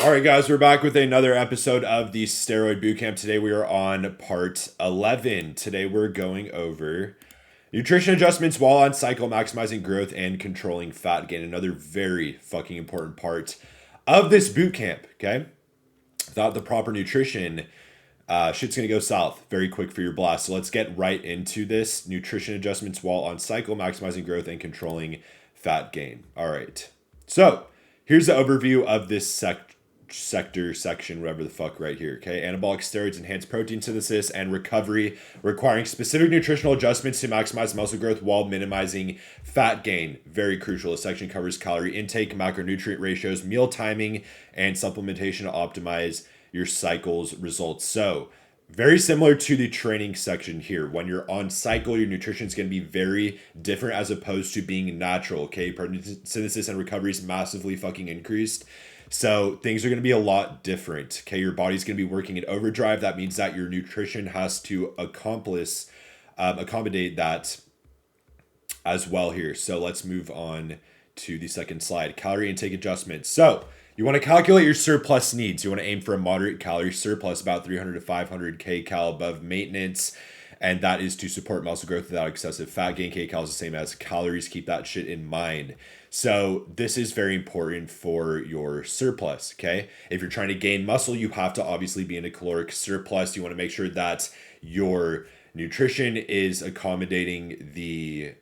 All right, guys, we're back with another episode of the Steroid Bootcamp. Today we are on part 11. Today we're going over nutrition adjustments while on cycle, maximizing growth and controlling fat gain. Another very fucking important part of this bootcamp, okay? Without the proper nutrition, shit's gonna go south very quick for your blast. So let's get right into this. Nutrition adjustments while on cycle, maximizing growth and controlling fat gain. All right. So here's the overview of this section, whatever the fuck, right here. Okay, anabolic steroids enhance protein synthesis and recovery, requiring specific nutritional adjustments to maximize muscle growth while minimizing fat gain. Very crucial. This section covers calorie intake, macronutrient ratios, meal timing, and supplementation to optimize your cycle's results. So very similar to the training section here. When you're on cycle, your nutrition is going to be very different as opposed to being natural. Okay, protein synthesis and recovery is massively fucking increased. So things are going to be a lot different. Okay, your body's going to be working in overdrive. That means that your nutrition has to accommodate that as well here. So let's move on to the second slide. Calorie intake adjustments. So you want to calculate your surplus needs. You want to aim for a moderate calorie surplus, about 300 to 500 kcal above maintenance. And that is to support muscle growth without excessive fat gain. Kcal is the same as calories. Keep that shit in mind. So this is very important for your surplus, okay? If you're trying to gain muscle, you have to obviously be in a caloric surplus. You want to make sure that your nutrition is accommodating the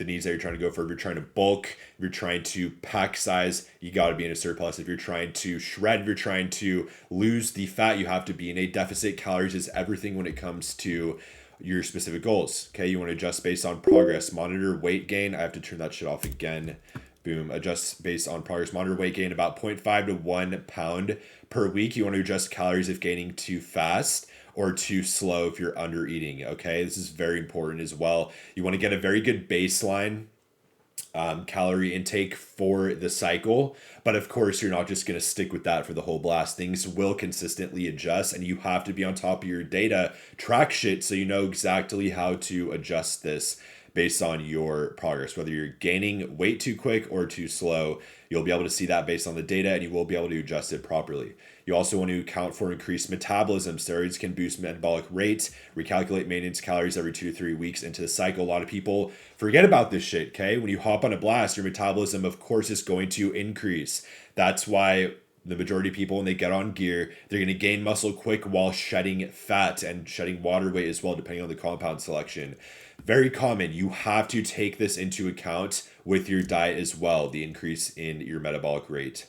needs that you're trying to go for. If you're trying to bulk, if you're trying to pack size, you got to be in a surplus. If you're trying to shred, if you're trying to lose the fat, you have to be in a deficit. Calories is everything when it comes to your specific goals. Okay, you want to adjust based on progress. Monitor weight gain. I have to turn that shit off again. Boom. Adjust based on progress. Monitor weight gain about 0.5 to 1 pound per week. You want to adjust calories if gaining too fast or too slow if you're under eating. Okay, this is very important as well. You want to get a very good baseline calorie intake for the cycle, but of course you're not just going to stick with that for the whole blast. Things will consistently adjust, and you have to be on top of your data, track shit, so you know exactly how to adjust this based on your progress. Whether you're gaining weight too quick or too slow, you'll be able to see that based on the data, and you will be able to adjust it properly. You also want to account for increased metabolism. Steroids can boost metabolic rate, recalculate maintenance calories every 2 to 3 weeks into the cycle. A lot of people forget about this shit, okay? When you hop on a blast, your metabolism, of course, is going to increase. That's why the majority of people, when they get on gear, they're going to gain muscle quick while shedding fat and shedding water weight as well, depending on the compound selection. Very common. You have to take this into account with your diet as well, the increase in your metabolic rate.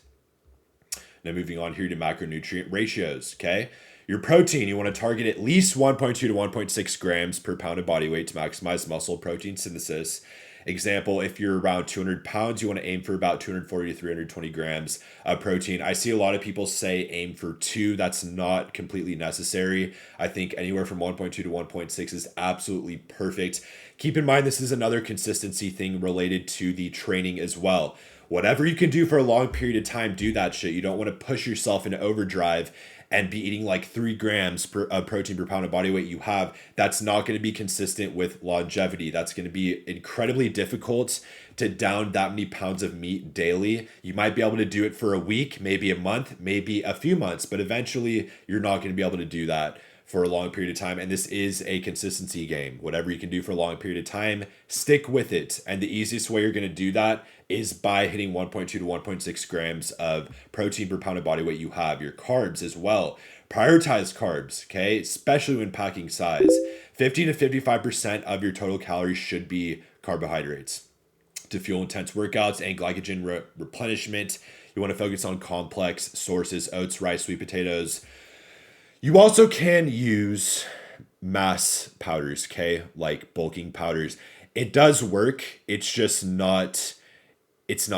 Now moving on here to macronutrient ratios, okay? Your protein, you want to target at least 1.2 to 1.6 grams per pound of body weight to maximize muscle protein synthesis. Example, if you're around 200 pounds, you want to aim for about 240 to 320 grams of protein. I see a lot of people say aim for 2. That's not completely necessary. I think anywhere from 1.2 to 1.6 is absolutely perfect. Keep in mind, this is another consistency thing related to the training as well. Whatever you can do for a long period of time, do that shit. You don't want to push yourself into overdrive and be eating like 3 grams of protein per pound of body weight you have. That's not going to be consistent with longevity. That's going to be incredibly difficult to down that many pounds of meat daily. You might be able to do it for a week, maybe a month, maybe a few months, but eventually you're not going to be able to do that for a long period of time. And this is a consistency game. Whatever you can do for a long period of time, stick with it. And the easiest way you're going to do that is by hitting 1.2 to 1.6 grams of protein per pound of body weight you have. Your carbs as well. Prioritize carbs, okay? Especially when packing size. 50 to 55% of your total calories should be carbohydrates. To fuel intense workouts and glycogen replenishment, you want to focus on complex sources: oats, rice, sweet potatoes. You also can use mass powders, okay? Like bulking powders. It does work. It's just not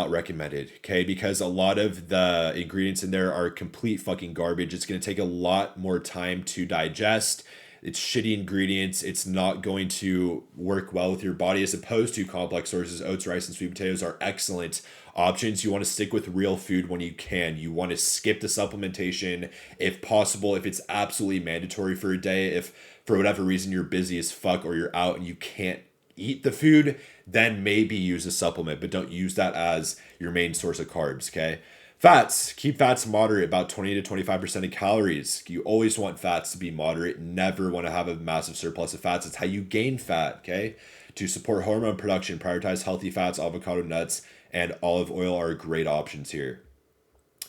recommended, okay? Because a lot of the ingredients in there are complete fucking garbage. It's going to take a lot more time to digest. It's shitty ingredients. It's not going to work well with your body as opposed to complex sources. Oats, rice, and sweet potatoes are excellent options. You want to stick with real food when you can. You want to skip the supplementation if possible, if it's absolutely mandatory for a day. If for whatever reason you're busy as fuck or you're out and you can't eat the food, then maybe use a supplement, but don't use that as your main source of carbs, okay? Fats, keep fats moderate, about 20 to 25% of calories. You always want fats to be moderate, never want to have a massive surplus of fats. It's how you gain fat, okay? To support hormone production, prioritize healthy fats, avocado, nuts, and olive oil are great options here.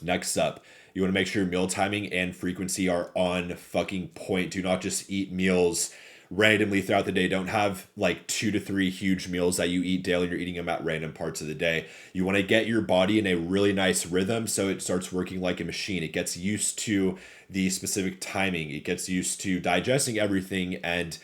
Next up, you want to make sure meal timing and frequency are on fucking point. Do not just eat meals randomly throughout the day. Don't have like 2 to 3 huge meals that you eat daily. You're eating them at random parts of the day. You want to get your body in a really nice rhythm so it starts working like a machine. It gets used to the specific timing. It gets used to digesting everything and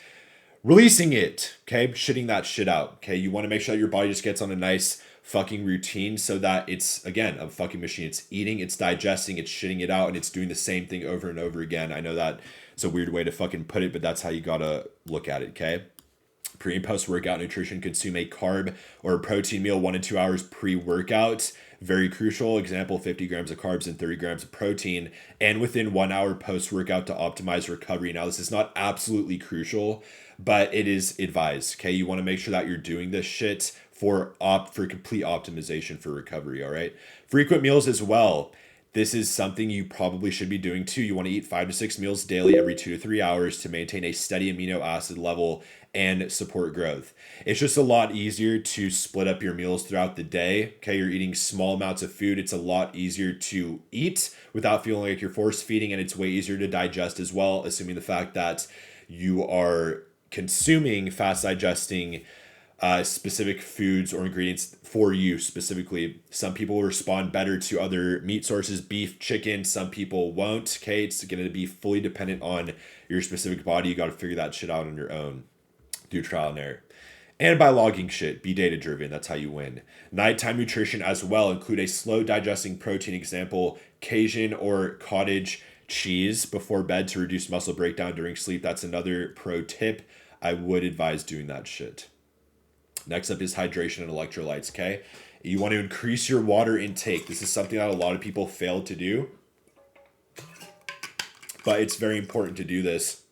releasing it, okay? Shitting that shit out, okay? You want to make sure that your body just gets on a nice fucking routine so that it's, again, a fucking machine. It's eating, it's digesting, it's shitting it out, and it's doing the same thing over and over again. I know that it's a weird way to fucking put it, but that's how you gotta look at it, okay? Pre and post workout nutrition, consume a carb or a protein meal 1 to 2 hours pre-workout. Very crucial. Example, 50 grams of carbs and 30 grams of protein, and within 1 hour post-workout to optimize recovery. Now, this is not absolutely crucial, but it is advised, okay? You want to make sure that you're doing this shit for complete optimization for recovery, all right? Frequent meals as well. This is something you probably should be doing too. You want to eat 5 to 6 meals daily every 2 to 3 hours to maintain a steady amino acid level and support growth. It's just a lot easier to split up your meals throughout the day. Okay, you're eating small amounts of food. It's a lot easier to eat without feeling like you're force feeding, and it's way easier to digest as well, assuming the fact that you are consuming fast digesting specific foods or ingredients for you specifically. Some people respond better to other meat sources, beef, chicken. Some people won't. Okay, it's going to be fully dependent on your specific body. You got to figure that shit out on your own. Do trial and error. And by logging shit, be data driven. That's how you win. Nighttime nutrition as well. Include a slow digesting protein, example, Cajun or cottage cheese before bed to reduce muscle breakdown during sleep. That's another pro tip. I would advise doing that shit. Next up is hydration and electrolytes, okay? You want to increase your water intake. This is something that a lot of people fail to do, but it's very important to do this,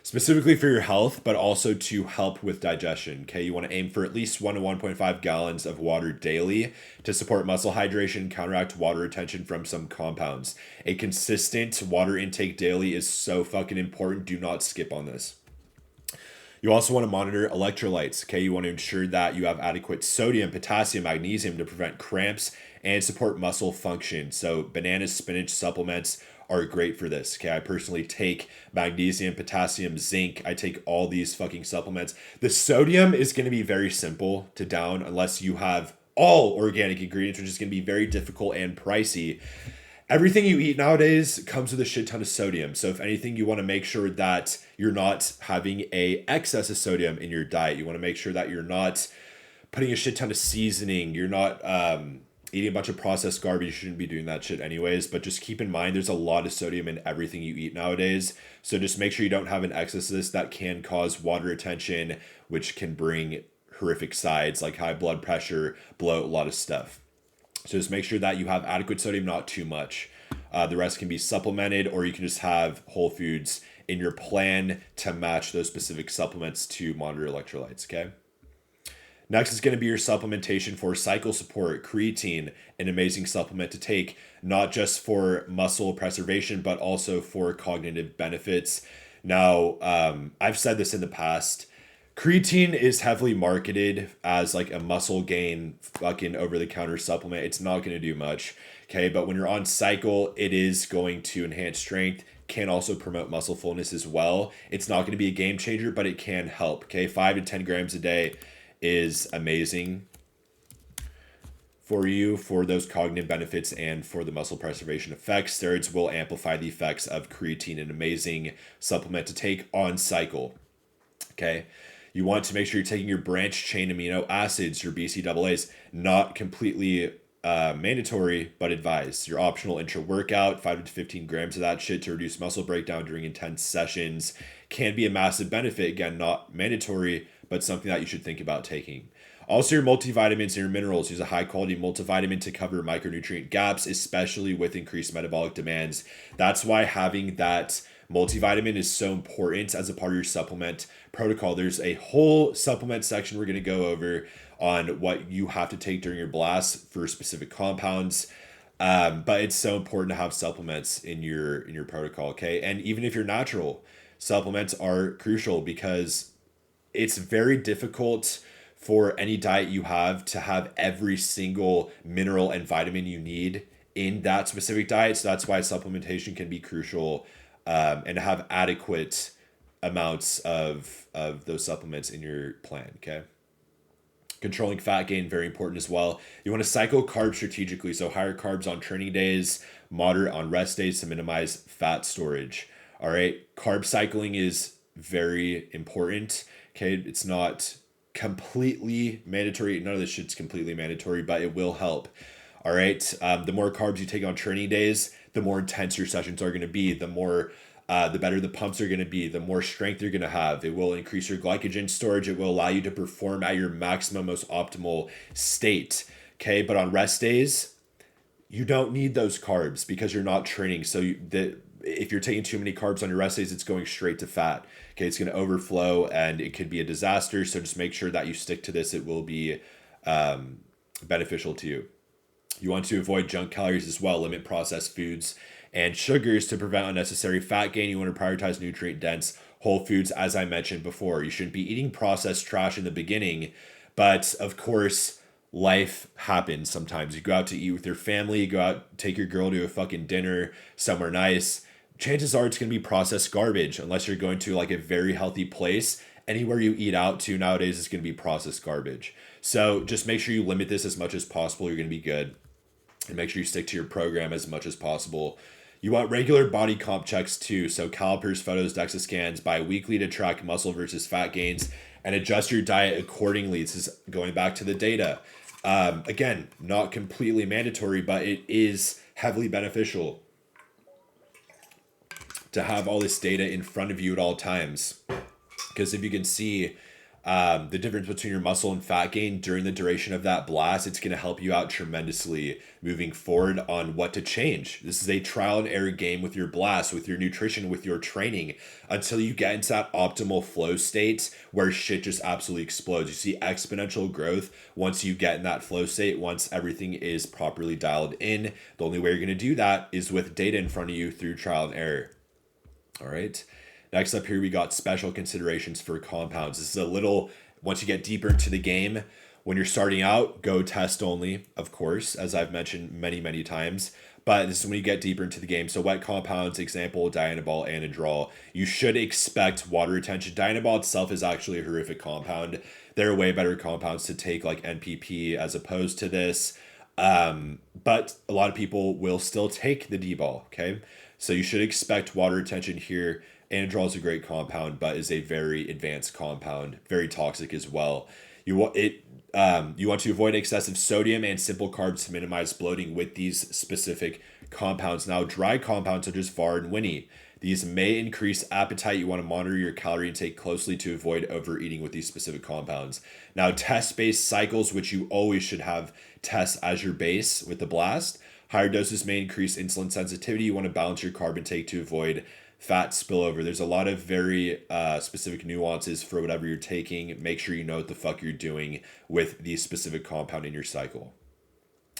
specifically for your health, but also to help with digestion, okay? You want to aim for at least 1 to 1.5 gallons of water daily to support muscle hydration, counteract water retention from some compounds. A consistent water intake daily is so fucking important. Do not skip on this. You also want to monitor electrolytes, okay? You want to ensure that you have adequate sodium, potassium, magnesium to prevent cramps and support muscle function. So bananas, spinach, supplements are great for this, okay? I personally take magnesium, potassium, zinc. I take all these fucking supplements. The sodium is going to be very simple to down unless you have all organic ingredients, which is going to be very difficult and pricey. Everything you eat nowadays comes with a shit ton of sodium. So if anything, you want to make sure that you're not having a excess of sodium in your diet. You want to make sure that you're not putting a shit ton of seasoning. You're not eating a bunch of processed garbage. You shouldn't be doing that shit anyways. But just keep in mind, there's a lot of sodium in everything you eat nowadays. So just make sure you don't have an excess of this that can cause water retention, which can bring horrific sides like high blood pressure, bloat, a lot of stuff. So just make sure that you have adequate sodium, not too much. The rest can be supplemented, or you can just have whole foods in your plan to match those specific supplements to monitor electrolytes, okay? Next is going to be your supplementation for cycle support. Creatine, an amazing supplement to take, not just for muscle preservation, but also for cognitive benefits. Now, I've said this in the past. Creatine is heavily marketed as like a muscle gain fucking over-the-counter supplement. It's not going to do much, okay? But when you're on cycle, it is going to enhance strength, can also promote muscle fullness as well. It's not going to be a game changer, but it can help, okay? 5 to 10 grams a day is amazing for you for those cognitive benefits and for the muscle preservation effects. Steroids will amplify the effects of creatine, an amazing supplement to take on cycle, okay? You want to make sure you're taking your branched chain amino acids, your BCAAs, not completely mandatory, but advised. Your optional intra-workout, 5 to 15 grams of that shit to reduce muscle breakdown during intense sessions can be a massive benefit. Again, not mandatory, but something that you should think about taking. Also, your multivitamins and your minerals. Use a high-quality multivitamin to cover micronutrient gaps, especially with increased metabolic demands. That's why having that multivitamin is so important as a part of your supplement protocol. There's a whole supplement section we're going to go over on what you have to take during your blast for specific compounds. But it's so important to have supplements in your protocol, okay? And even if you're natural, supplements are crucial because it's very difficult for any diet you have every single mineral and vitamin you need in that specific diet. So that's why supplementation can be crucial, and to have adequate amounts of those supplements in your plan, okay? Controlling fat gain, very important as well. You want to cycle carbs strategically, so higher carbs on training days, moderate on rest days to minimize fat storage. All right, carb cycling is very important. Okay, it's not completely mandatory. None of this shit's completely mandatory, but it will help. All right, the more carbs you take on training days, the more intense your sessions are going to be. The better the pumps are going to be, the more strength you're going to have. It will increase your glycogen storage. It will allow you to perform at your maximum, most optimal state. Okay, but on rest days, you don't need those carbs because you're not training. So if you're taking too many carbs on your rest days, it's going straight to fat. Okay, it's going to overflow and it could be a disaster. So just make sure that you stick to this. It will be beneficial to you. You want to avoid junk calories as well, limit processed foods and sugars to prevent unnecessary fat gain. You want to prioritize nutrient dense whole foods, as I mentioned before. You shouldn't be eating processed trash in the beginning, but of course, life happens sometimes. You go out to eat with your family, you go out, take your girl to a fucking dinner somewhere nice. Chances are it's going to be processed garbage unless you're going to like a very healthy place. Anywhere you eat out to nowadays is going to be processed garbage. So just make sure you limit this as much as possible. You're going to be good. And make sure you stick to your program as much as possible. You want regular body comp checks too. So calipers, photos, DEXA scans bi-weekly to track muscle versus fat gains and adjust your diet accordingly. This is going back to the data. Again, not completely mandatory, but it is heavily beneficial to have all this data in front of you at all times. Because if you can see the difference between your muscle and fat gain during the duration of that blast, it's going to help you out tremendously moving forward on what to change. This is a trial and error game with your blast, with your nutrition, with your training, until you get into that optimal flow state where shit just absolutely explodes. You see exponential growth once you get in that flow state, once everything is properly dialed in. The only way you're going to do that is with data in front of you through trial and error. All right. Next up here, we got special considerations for compounds. This is a little, once you get deeper into the game, when you're starting out, go test only, of course, as I've mentioned many, many times. But this is when you get deeper into the game. So wet compounds, example, dianabol, anadrol. You should expect water retention. Dianabol itself is actually a horrific compound. There are way better compounds to take like NPP as opposed to this. But a lot of people will still take the D-ball, okay? So you should expect water retention here. Anadrol is a great compound, but is a very advanced compound, very toxic as well. You want to avoid excessive sodium and simple carbs to minimize bloating with these specific compounds. Now, dry compounds such as VAR and Winnie, these may increase appetite. You want to monitor your calorie intake closely to avoid overeating with these specific compounds. Now, test-based cycles, which you always should have tests as your base with the blast. Higher doses may increase insulin sensitivity. You want to balance your carb intake to avoid fat spillover. There's a lot of very specific nuances for whatever you're taking. Make sure you know what the fuck you're doing with the specific compound in your cycle.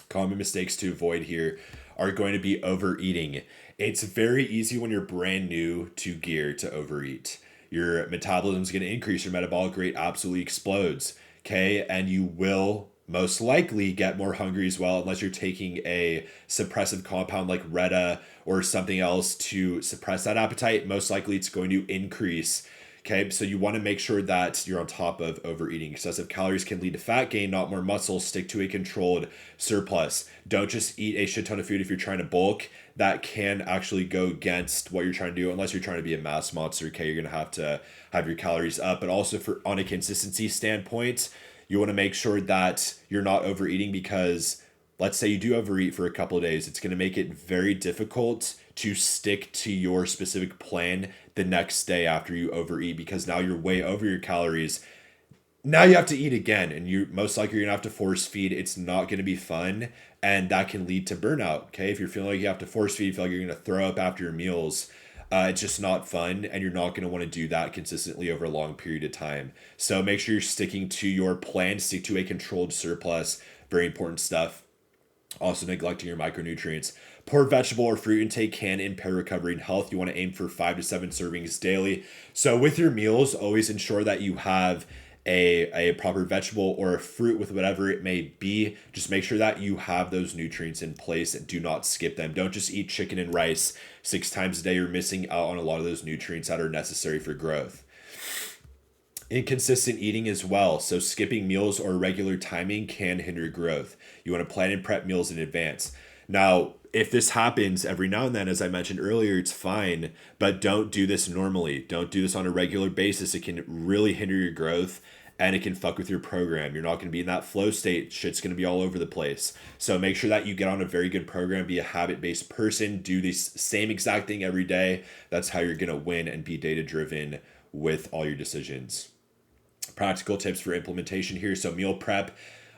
Common mistakes to avoid here are going to be overeating. It's very easy when you're brand new to gear to overeat. Your metabolism is going to increase. Your metabolic rate absolutely explodes. Okay, and you will most likely get more hungry as well, unless you're taking a suppressive compound like Retta or something else to suppress that appetite. Most likely it's going to increase. Okay, so you want to make sure that you're on top of overeating. Excessive calories can lead to fat gain, not more muscle. Stick to a controlled surplus. Don't just eat a shit ton of food if you're trying to bulk. That can actually go against what you're trying to do, unless you're trying to be a mass monster. Okay, you're going to have your calories up. But also on a consistency standpoint, you want to make sure that you're not overeating, because let's say you do overeat for a couple of days. It's going to make it very difficult to stick to your specific plan the next day after you overeat, because now you're way over your calories. Now you have to eat again, and you most likely you're going to have to force feed. It's not going to be fun, and that can lead to burnout. Okay, if you're feeling like you have to force feed, you feel like you're going to throw up after your meals, it's just not fun, and you're not going to want to do that consistently over a long period of time. So make sure you're sticking to your plan, stick to a controlled surplus. Very important stuff. Also neglecting your micronutrients. Poor vegetable or fruit intake can impair recovery and health. You want to aim for 5 to 7 servings daily. So with your meals, always ensure that you have a proper vegetable or a fruit with whatever it may be. Just make sure that you have those nutrients in place and do not skip them. Don't just eat chicken and rice 6 times a day. You're missing out on a lot of those nutrients that are necessary for growth. Inconsistent eating as well. So skipping meals or regular timing can hinder growth. You want to plan and prep meals in advance. Now, if this happens every now and then, as I mentioned earlier, it's fine, but don't do this normally. Don't do this on a regular basis. It can really hinder your growth and it can fuck with your program. You're not going to be in that flow state. Shit's going to be all over the place. So make sure that you get on a very good program, be a habit-based person, do the same exact thing every day. That's how you're going to win and be data-driven with all your decisions. Practical tips for implementation here. So meal prep.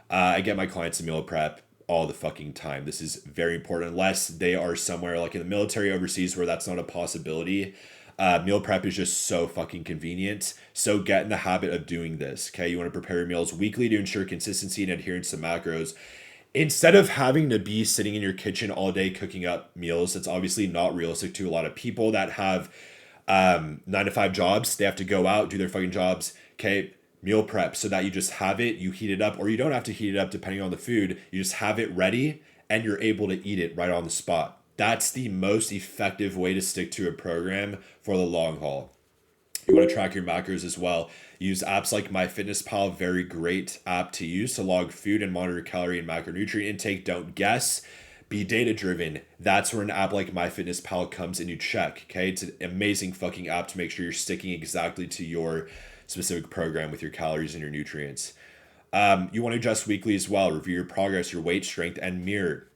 I get my clients to meal prep all the fucking time. This is very important unless they are somewhere like in the military overseas where that's not a possibility. Meal prep is just so fucking convenient. So get in the habit of doing this. Okay. You want to prepare your meals weekly to ensure consistency and adherence to macros. Instead of having to be sitting in your kitchen all day cooking up meals, that's obviously not realistic to a lot of people that have 9 to 5 jobs. They have to go out, do their fucking jobs. Okay. Meal prep so that you just have it, you heat it up, or you don't have to heat it up depending on the food. You just have it ready and you're able to eat it right on the spot. That's the most effective way to stick to a program for the long haul. You want to track your macros as well. Use apps like MyFitnessPal, very great app to use to log food and monitor calorie and macronutrient intake. Don't guess. Be data driven. That's where an app like MyFitnessPal comes in. You check. Okay, it's an amazing fucking app to make sure you're sticking exactly to your specific program with your calories and your nutrients. You want to adjust weekly as well. Review your progress, your weight, strength, and mirror.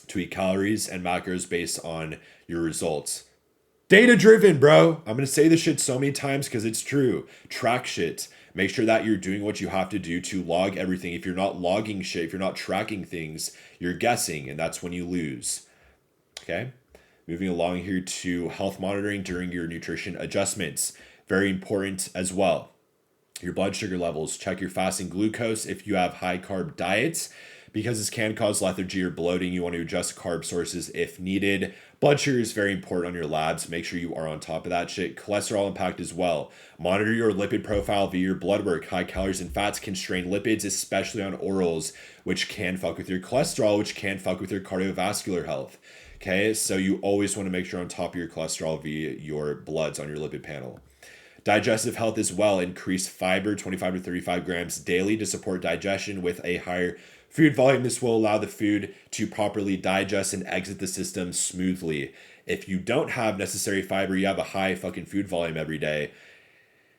Tweak calories and macros based on your results. Data driven, bro. I'm going to say this shit so many times because it's true. Track shit. Make sure that you're doing what you have to do to log everything. If you're not logging shit, if you're not tracking things, you're guessing, and that's when you lose. Okay? Moving along here to health monitoring during your nutrition adjustments. Very important as well. Your blood sugar levels. Check your fasting glucose if you have high carb diets, because this can cause lethargy or bloating. You want to adjust carb sources if needed. Blood sugar is very important on your labs. Make sure you are on top of that shit. Cholesterol impact as well. Monitor your lipid profile via your blood work. High calories and fats can strain lipids, especially on orals, which can fuck with your cholesterol, which can fuck with your cardiovascular health. Okay, so you always want to make sure you're on top of your cholesterol via your bloods on your lipid panel. Digestive health as well. Increase fiber, 25 to 35 grams daily to support digestion with a higher food volume. This will allow the food to properly digest and exit the system smoothly. If you don't have necessary fiber, you have a high fucking food volume every day,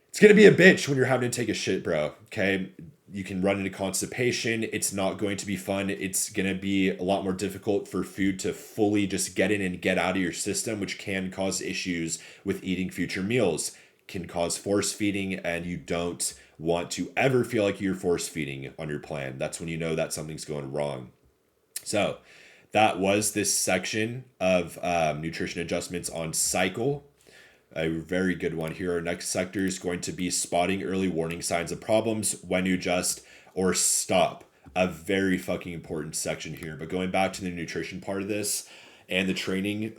it's going to be a bitch when you're having to take a shit, bro. Okay? You can run into constipation. It's not going to be fun. It's going to be a lot more difficult for food to fully just get in and get out of your system, which can cause issues with eating future meals. Can cause force feeding, and you don't want to ever feel like you're force feeding on your plan. That's when you know that something's going wrong. So that was this section of nutrition adjustments on cycle. A very good one here. Our next sector is going to be spotting early warning signs of problems, when you adjust or stop. A very fucking important section here. But going back to the nutrition part of this and the training,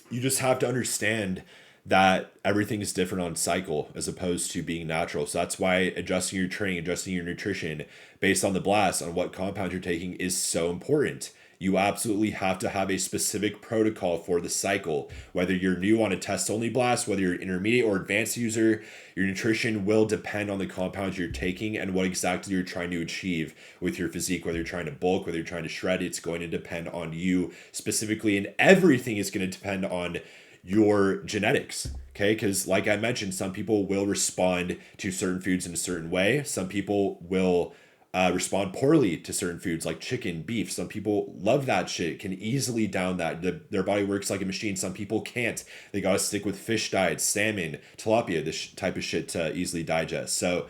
you just have to understand that everything is different on cycle as opposed to being natural. So that's why adjusting your training, adjusting your nutrition based on the blast, on what compound you're taking, is so important. You absolutely have to have a specific protocol for the cycle. Whether you're new on a test-only blast, whether you're an intermediate or advanced user, your nutrition will depend on the compounds you're taking and what exactly you're trying to achieve with your physique. Whether you're trying to bulk, whether you're trying to shred, it's going to depend on you specifically, and everything is going to depend on your genetics. Okay, because like I mentioned, some people will respond to certain foods in a certain way. Some people will respond poorly to certain foods like chicken, beef. Some people love that shit, can easily down that. Their body works like a machine. Some people can't. They got to stick with fish diets, salmon, tilapia, this type of shit to easily digest. So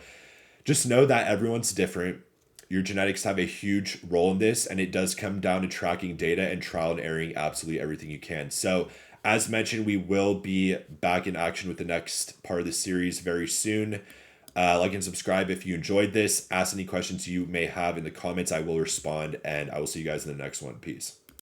just know that everyone's different. Your genetics have a huge role in this, and it does come down to tracking data and trial and erroring absolutely everything you can. So as mentioned, we will be back in action with the next part of the series very soon. Like and subscribe if you enjoyed this. Ask any questions you may have in the comments. I will respond, and I will see you guys in the next one. Peace.